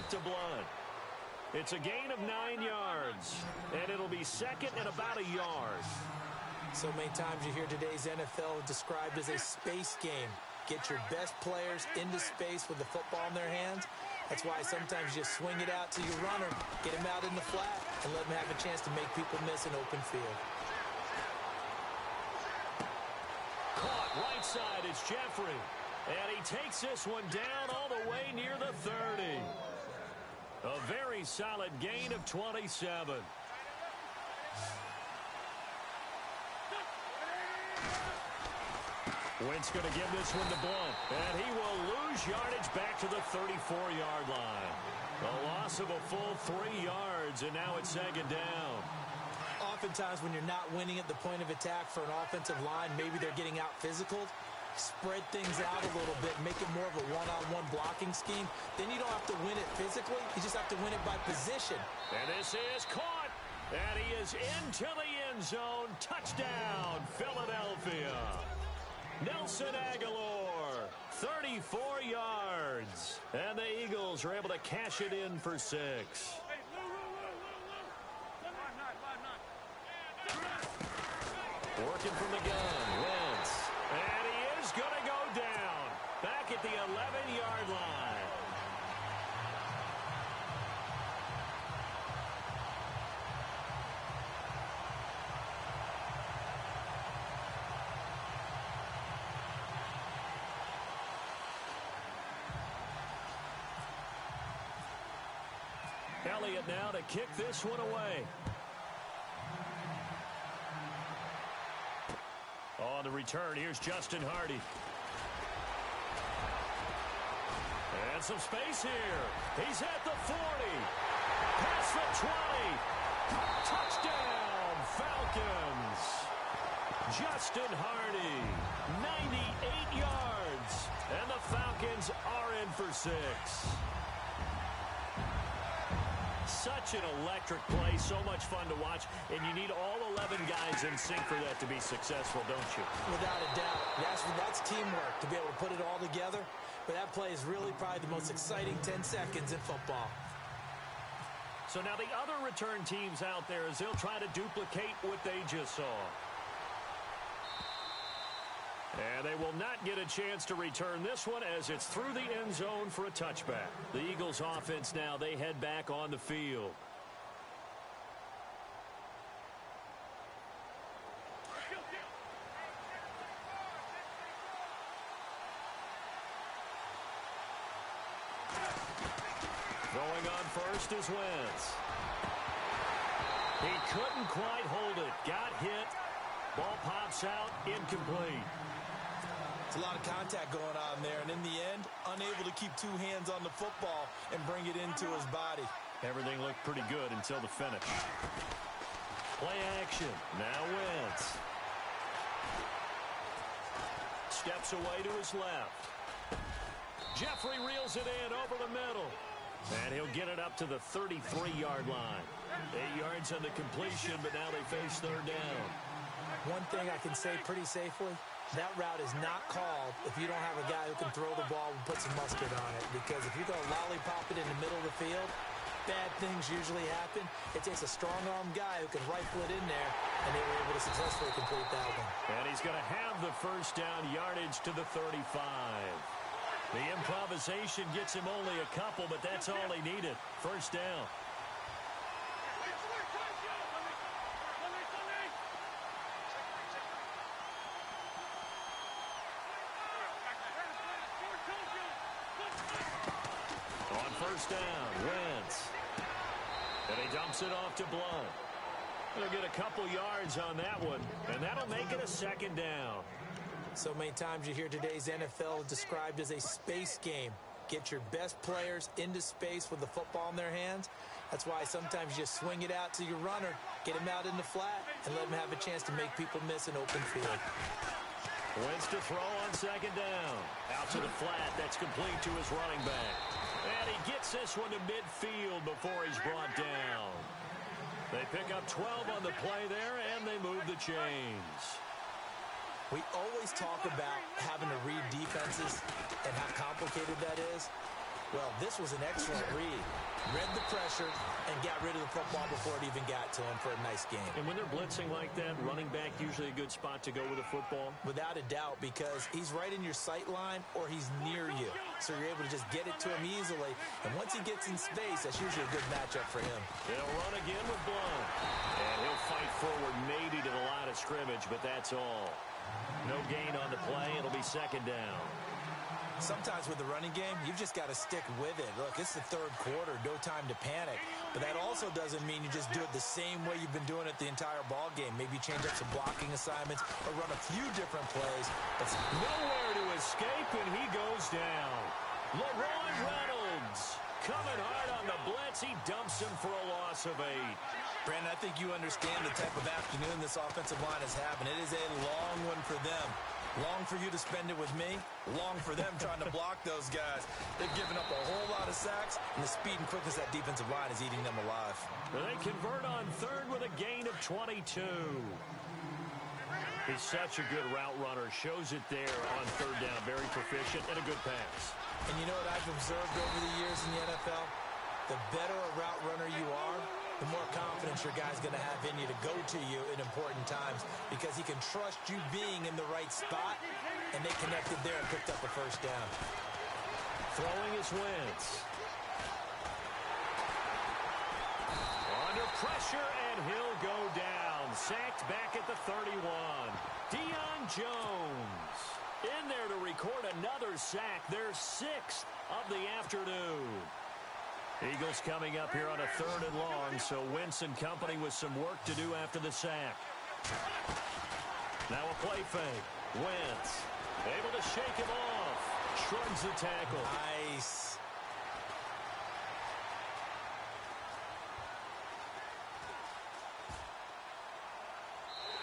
straight to blood. It's a gain of 9 yards, and it'll be second and about a yard. So many times you hear today's NFL described as a space game. Get your best players into space with the football in their hands. That's why sometimes you just swing it out to your runner, get him out in the flat, and let him have a chance to make people miss an open field. Caught right side, it's Jeffrey. And he takes this one down all the way near the 30. A very solid gain of 27. Wentz going to give this one to Blunt, and he will lose yardage back to the 34-yard line. A loss of a full 3 yards, and now it's second down. Oftentimes when you're not winning at the point of attack for an offensive line, maybe they're getting out physical, spread things out a little bit, make it more of a one-on-one blocking scheme. Then you don't have to win it physically. You just have to win it by position. And this is caught, and he is into the end zone. Touchdown, Philadelphia. Nelson Aguilar, 34 yards. And the Eagles are able to cash it in for 6. Working from the gun, Wentz. And he is going to go down. Back at the 11-yard line. Elliott now to kick this one away. On the return, here's Justin Hardy. And some space here. He's at the 40. Past the 20. Touchdown, Falcons. Justin Hardy, 98 yards. And the Falcons are in for 6. Such an electric play, so much fun to watch, and you need all 11 guys in sync for that to be successful, don't you? Without a doubt. That's teamwork to be able to put it all together, but that play is really probably the most exciting 10 seconds in football. So now the other return teams out there, as they'll try to duplicate what they just saw. And they will not get a chance to return this one as it's through the end zone for a touchback. The Eagles offense now, they head back on the field. Throwing on first is Wentz. He couldn't quite hold it. Got hit. Ball pops out, incomplete. It's a lot of contact going on there, and in the end, unable to keep 2 hands on the football and bring it into his body. Everything looked pretty good until the finish. Play action. Now Wentz. Steps away to his left. Jeffrey reels it in over the middle. And he'll get it up to the 33-yard line. 8 yards on the completion, but now they face third down. One thing I can say pretty safely, that route is not called if you don't have a guy who can throw the ball and put some mustard on it. Because if you go lollipop it in the middle of the field, bad things usually happen. It takes a strong-arm guy who can rifle it in there, and they were able to successfully complete that one. And he's going to have the first down yardage to the 35. The improvisation gets him only a couple, but that's all he needed. First down. First down, Wentz. And he dumps it off to Blunt. He'll get a couple yards on that one, and that'll make it a second down. So many times you hear today's NFL described as a space game. Get your best players into space with the football in their hands. That's why sometimes you just swing it out to your runner, get him out in the flat, and let him have a chance to make people miss an open field. Wentz to throw on second down. Out to the flat. That's complete to his running back. And he gets this one to midfield before he's brought down. They pick up 12 on the play there, and they move the chains. We always talk about having to read defenses and how complicated that is. Well, this was an excellent read. Read the pressure and got rid of the football before it even got to him for a nice game. And when they're blitzing like that, running back usually a good spot to go with a football? Without a doubt, because he's right in your sight line or he's near you. So you're able to just get it to him easily. And once he gets in space, that's usually a good matchup for him. They'll run again with Blount. And he'll fight forward maybe to the line of scrimmage, but that's all. No gain on the play. It'll be second down. Sometimes with the running game, you've just got to stick with it. Look, it's the third quarter, no time to panic. But that also doesn't mean you just do it the same way you've been doing it the entire ball game. Maybe change up some blocking assignments or run a few different plays. But nowhere to escape, and he goes down. Leroy Reynolds coming hard on the blitz. He dumps him for a loss of 8. Brandon, I think you understand the type of afternoon this offensive line is having. It is a long one for them. Long for you to spend it with me. Long for them trying to block those guys. They've given up a whole lot of sacks, and the speed and quickness of that defensive line is eating them alive. They convert on third with a gain of 22. He's such a good route runner. Shows it there on third down. Very proficient and a good pass. And you know what I've observed over the years in the NFL? The better a route runner you are, the more confidence your guy's going to have in you to go to you in important times because he can trust you being in the right spot, and they connected there and picked up a first down. Throwing is Wentz. Under pressure, and he'll go down. Sacked back at the 31. Deion Jones in there to record another sack. Their 6th of the afternoon. Eagles coming up here on a 3rd and long, so Wentz and company with some work to do after the sack. Now a play fake. Wentz able to shake him off. Shrugs the tackle. Nice.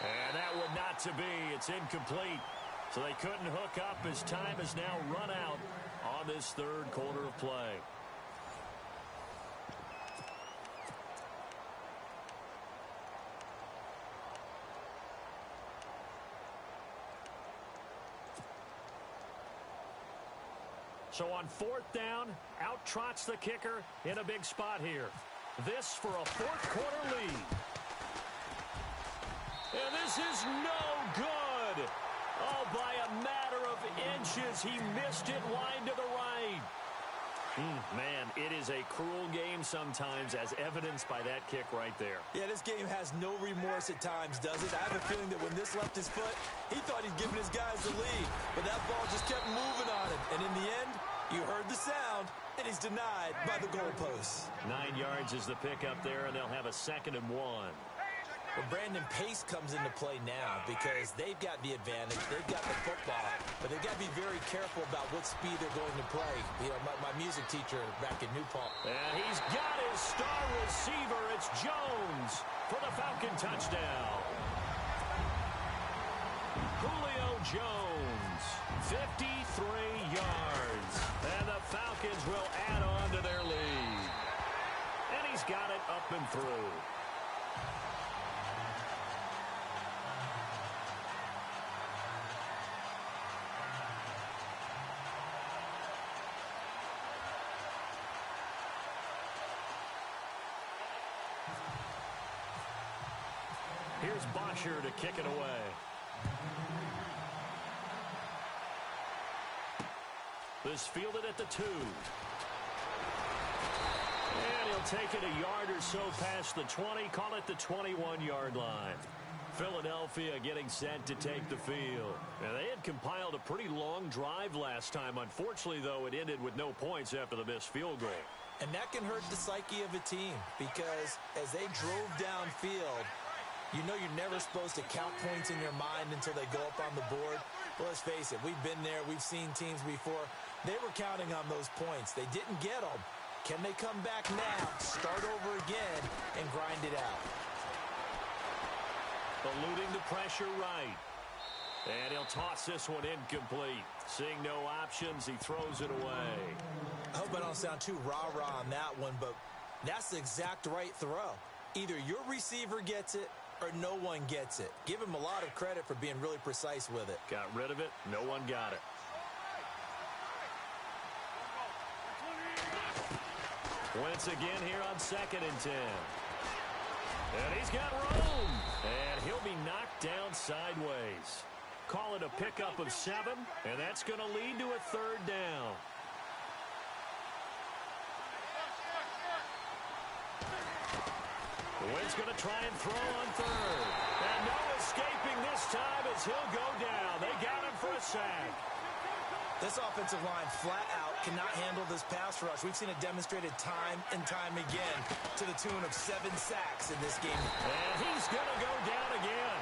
And that would not to be. It's incomplete. So they couldn't hook up as time has now run out on this 3rd quarter of play. So on 4th down, out trots the kicker in a big spot here. This for a 4th quarter lead. And this is no good. Oh, by a matter of inches, he missed it wide to the right. Man, it is a cruel game sometimes, as evidenced by that kick right there. Yeah, this game has no remorse at times, does it? I have a feeling that when this left his foot, he thought he'd given his guys the lead. But that ball just kept moving on him. And in the end, you heard the sound, and he's denied by the goalposts. 9 yards is the pickup there, and they'll have a 2nd and 1. Well, Brandon, pace comes into play now because they've got the advantage. They've got the football, but they've got to be very careful about what speed they're going to play. You know, my music teacher back in New Paltz. And he's got his star receiver. It's Jones for the Falcon touchdown. Julio Jones, 53 yards. And the Falcons will add on to their lead. And he's got it up and through. Here's Bosher to kick it away. This fielded at the 2. And he'll take it a yard or so past the 20. Call it the 21-yard line. Philadelphia getting set to take the field. And they had compiled a pretty long drive last time. Unfortunately, though, it ended with no points after the missed field goal. And that can hurt the psyche of a team because as they drove downfield, you know you're never supposed to count points in your mind until they go up on the board. Well, let's face it, we've been there. We've seen teams before. They were counting on those points. They didn't get them. Can they come back now, start over again, and grind it out? Eluding the pressure right. And he'll toss this one incomplete. Seeing no options, he throws it away. I hope I don't sound too rah-rah on that one, but that's the exact right throw. Either your receiver gets it or no one gets it. Give him a lot of credit for being really precise with it. Got rid of it. No one got it. Wentz again here on 2nd and 10. And he's got room. And he'll be knocked down sideways. Call it a pickup of 7, and that's going to lead to a 3rd down. Wentz going to try and throw on 3rd. And no escaping this time as he'll go down. They got him for a sack. This offensive line flat out cannot handle this pass rush. We've seen it demonstrated time and time again to the tune of 7 sacks in this game. And he's going to go down again.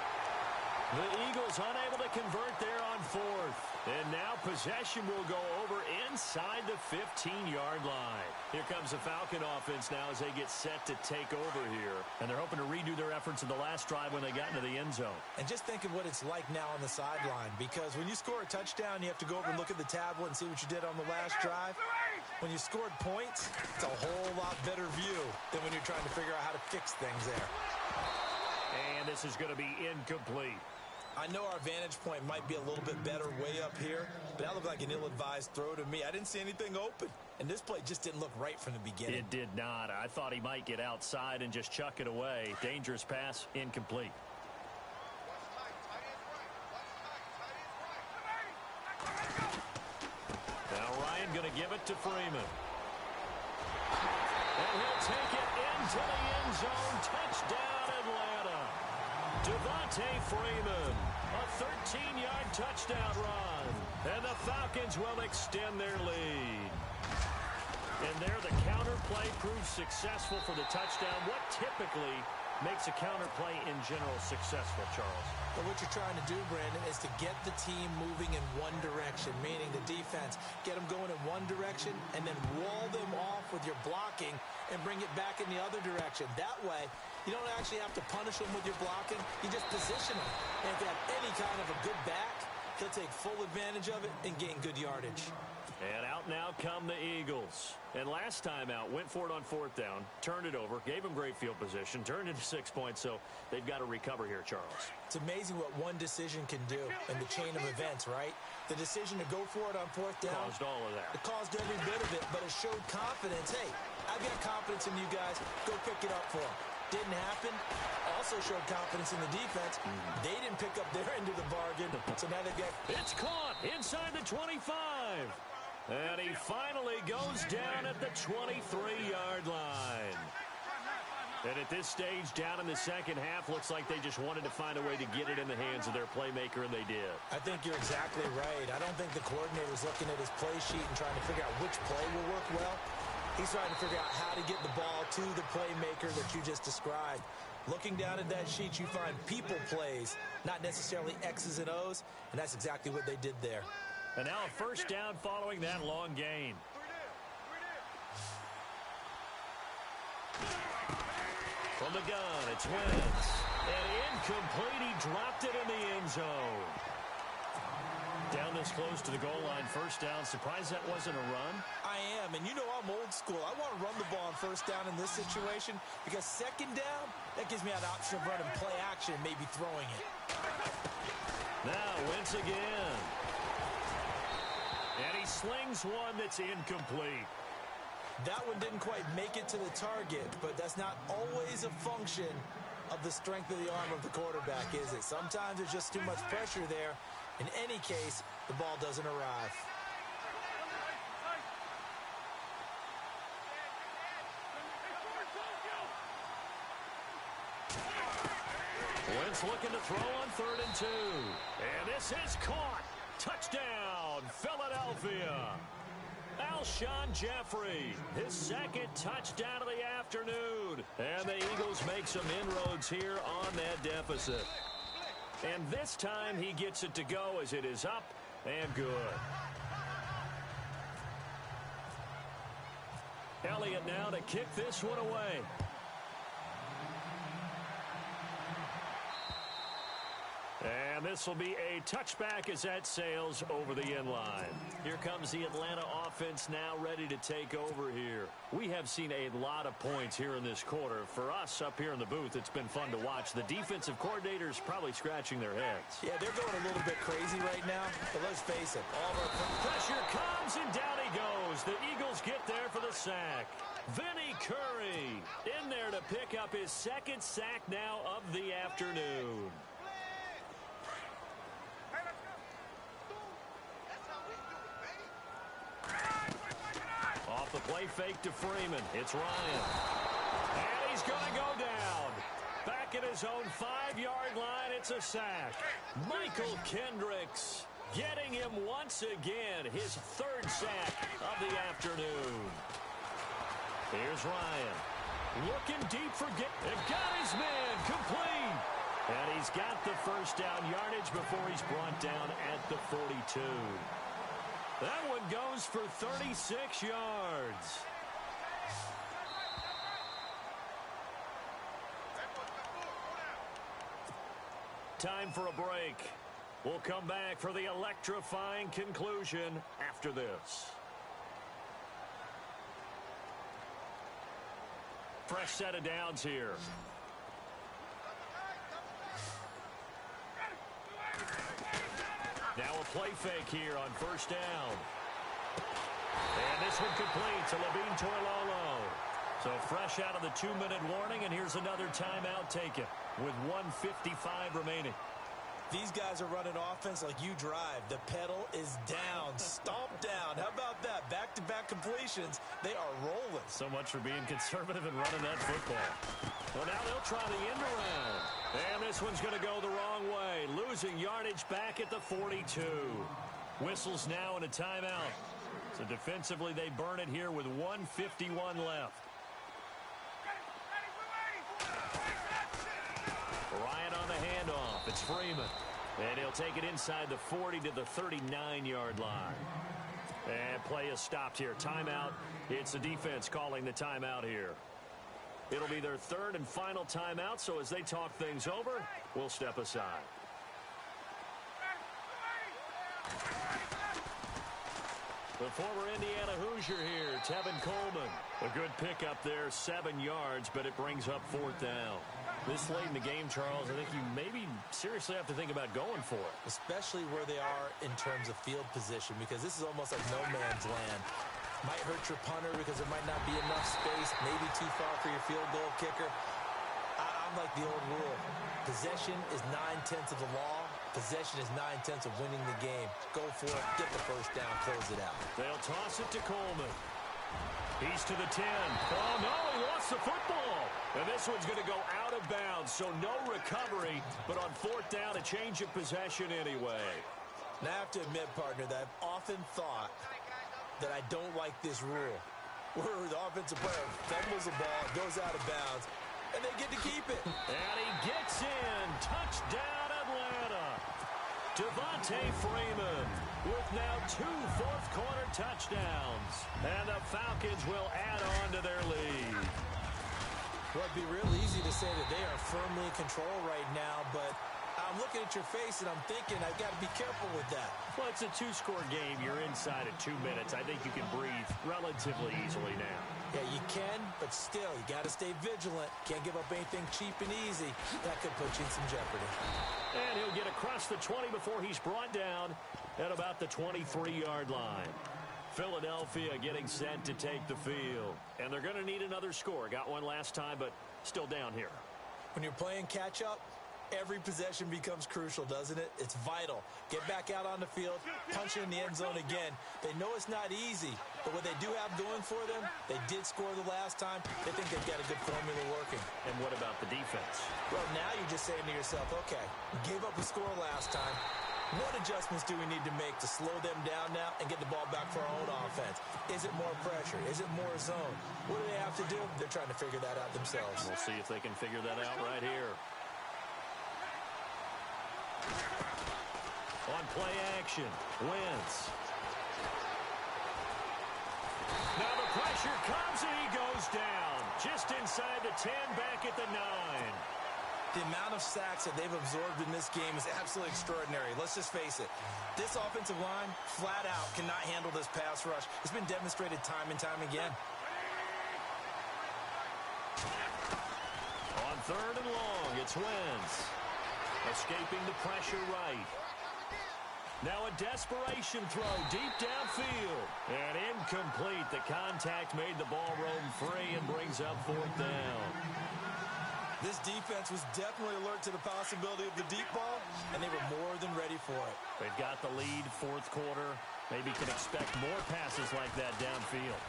The Eagles unable to convert there on 4th. And now possession will go over inside the 15-yard line. Here comes the Falcon offense now as they get set to take over here. And they're hoping to redo their efforts in the last drive when they got into the end zone. And just think of what it's like now on the sideline. Because when you score a touchdown, you have to go over and look at the tablet and see what you did on the last drive. When you scored points, it's a whole lot better view than when you're trying to figure out how to fix things there. And this is going to be incomplete. I know our vantage point might be a little bit better way up here, but that looked like an ill-advised throw to me. I didn't see anything open, and this play just didn't look right from the beginning. It did not. I thought he might get outside and just chuck it away. Dangerous pass, incomplete. Now Ryan going to give it to Freeman. And he'll take it into the end zone. Touchdown, Atlanta. Devontae Freeman, a 13-yard touchdown run. And the Falcons will extend their lead. And there the counter play proves successful for the touchdown. What typically makes a counter play in general successful, Charles? Well, what you're trying to do, Brandon, is to get the team moving in one direction, meaning the defense, get them going in one direction and then wall them off with your blocking and bring it back in the other direction. That way, you don't actually have to punish them with your blocking. You just position them. And if you have any kind of a good back, he'll take full advantage of it and gain good yardage. And out now come the Eagles. And last time out, went for it on 4th down, turned it over, gave them great field position, turned into 6 points, so they've got to recover here, Charles. It's amazing what one decision can do in the chain of events, right? The decision to go for it on 4th down. Caused all of that. It caused every bit of it, but it showed confidence. Hey, I've got confidence in you guys. Go pick it up for them. Didn't happen. Also showed confidence in the defense. They didn't pick up their end of the bargain, so now they've got... It's caught inside the 25. And he finally goes down at the 23-yard line. And at this stage, down in the second half, looks like they just wanted to find a way to get it in the hands of their playmaker, and they did. I think you're exactly right. I don't think the coordinator's looking at his play sheet and trying to figure out which play will work well. He's trying to figure out how to get the ball to the playmaker that you just described. Looking down at that sheet, you find people plays, not necessarily X's and O's, and that's exactly what they did there. And now a 1st down following that long gain. From the gun, it's Wentz. And incomplete, he dropped it in the end zone. Down this close to the goal line, 1st down. Surprised that wasn't a run? I am, and you know I'm old school. I want to run the ball on 1st down in this situation because 2nd down, that gives me an option of running play action and maybe throwing it. Now Wentz again. And he slings one that's incomplete. That one didn't quite make it to the target, but that's not always a function of the strength of the arm of the quarterback, is it? Sometimes there's just too much pressure there. In any case, the ball doesn't arrive. Wentz looking to throw on 3rd and 2. And this is caught. Touchdown, Philadelphia. Alshon Jeffrey, his 2nd touchdown of the afternoon. And the Eagles make some inroads here on that deficit. And this time he gets it to go as it is up and good. Elliott now to kick this one away. And this will be a touchback as that sails over the end line. Here comes the Atlanta offense now ready to take over here. We have seen a lot of points here in this quarter. For us up here in the booth, it's been fun to watch. The defensive coordinators probably scratching their heads. Yeah, they're going a little bit crazy right now, but let's face it. All of our pressure comes, and down he goes. The Eagles get there for the sack. Vinny Curry in there to pick up his second sack now of the afternoon. Off the play fake to Freeman. It's Ryan. And he's going to go down. Back at his own 5-yard line, it's a sack. Michael Kendricks getting him once again, his third sack of the afternoon. Here's Ryan. Looking deep for they've got his man complete. And he's got the first down yardage before he's brought down at the 42. That one goes for 36 yards. Time for a break. We'll come back for the electrifying conclusion after this. Fresh set of downs here. Now a play fake here on first down. And this one complete to Levine Toilolo. So fresh out of the 2-minute warning, and here's another timeout taken with 1:55 remaining. These guys are running offense like you drive. The pedal is down, stomped down. How about that? Back-to-back completions. They are rolling. So much for being conservative and running that football. Well, now they'll try the end around. And this one's going to go the wrong way. Losing yardage back at the 42. Whistles now in a timeout. So defensively, they burn it here with 1:51 left. Ryan on the handoff. It's Freeman. And he'll take it inside the 40 to the 39-yard line. And play is stopped here. Timeout. It's the defense calling the timeout here. It'll be their third and final timeout, so as they talk things over, we'll step aside. The former Indiana Hoosier here, Tevin Coleman. A good pickup there, 7 yards, but it brings up 4th down. This late in the game, Charles, I think you maybe seriously have to think about going for it. Especially where they are in terms of field position, because this is almost like no man's land. Might hurt your punter because there might not be enough space, maybe too far for your field goal kicker. I'm like the old rule. Possession is 9/10 of the law. Possession is 9/10 of winning the game. Go for it, get the first down, close it out. They'll toss it to Coleman. He's to the 10. Oh, no, he lost the football. And this one's going to go out of bounds, so no recovery. But on 4th down, a change of possession anyway. Now, I have to admit, partner, that I've often thought that I don't like this rule, where the offensive player fumbles the ball, goes out of bounds, and they get to keep it. And he gets in. Touchdown, Atlanta. Devontae Freeman with now 2 fourth-quarter touchdowns. And the Falcons will add on to their lead. Well, it'd be real easy to say that they are firmly in control right now, but I'm looking at your face and I'm thinking I've got to be careful with that. Well, it's a 2-score game. You're inside at 2 minutes. I think you can breathe relatively easily now. Yeah, you can, but still, you got to stay vigilant. Can't give up anything cheap and easy. That could put you in some jeopardy. And he'll get across the 20 before he's brought down at about the 23-yard line. Philadelphia getting set to take the field. And they're going to need another score. Got one last time, but still down here. When you're playing catch-up, every possession becomes crucial, doesn't it? It's vital. Get back out on the field, punch it in the end zone again. They know it's not easy, but what they do have going for them, they did score the last time. They think they've got a good formula working. And what about the defense? Well, now you're just saying to yourself, okay, gave up a score last time. What adjustments do we need to make to slow them down now and get the ball back for our own offense? Is it more pressure? Is it more zone? What do they have to do? They're trying to figure that out themselves. We'll see if they can figure that out right here. On play action, Wentz. Now the pressure comes and he goes down. Just inside the 10, back at the 9. The amount of sacks that they've absorbed in this game is absolutely extraordinary. Let's just face it. This offensive line, flat out, cannot handle this pass rush. It's been demonstrated time and time again. On 3rd and long, it's Wentz. Escaping the pressure right. Now a desperation throw deep downfield. And incomplete. The contact made the ball roam free and brings up fourth down. This defense was definitely alert to the possibility of the deep ball, and they were more than ready for it. They've got the lead, fourth quarter. Maybe can expect more passes like that downfield.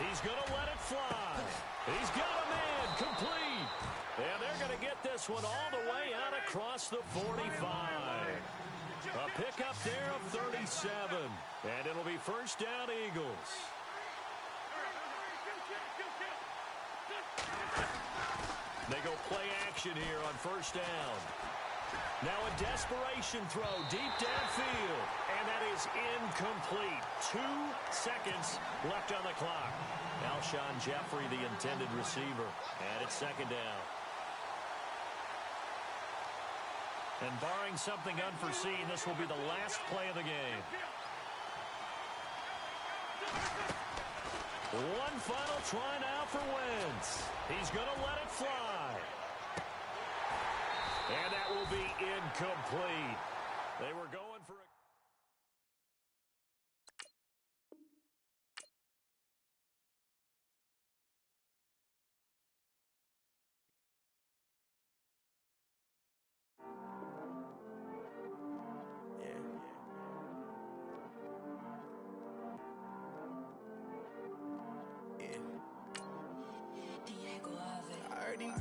He's going to let it fly. He's got a man, complete. And they're going to get this one all the way out across the 45. A pickup there of 37. And it'll be first down, Eagles. They go play action here on first down. Now a desperation throw deep downfield. And that is incomplete. 2 seconds left on the clock. Alshon Jeffrey, the intended receiver. And it's second down. And barring something unforeseen, this will be the last play of the game. One final try now for Wentz. He's going to let it fly. And that will be incomplete. They were going for a... I already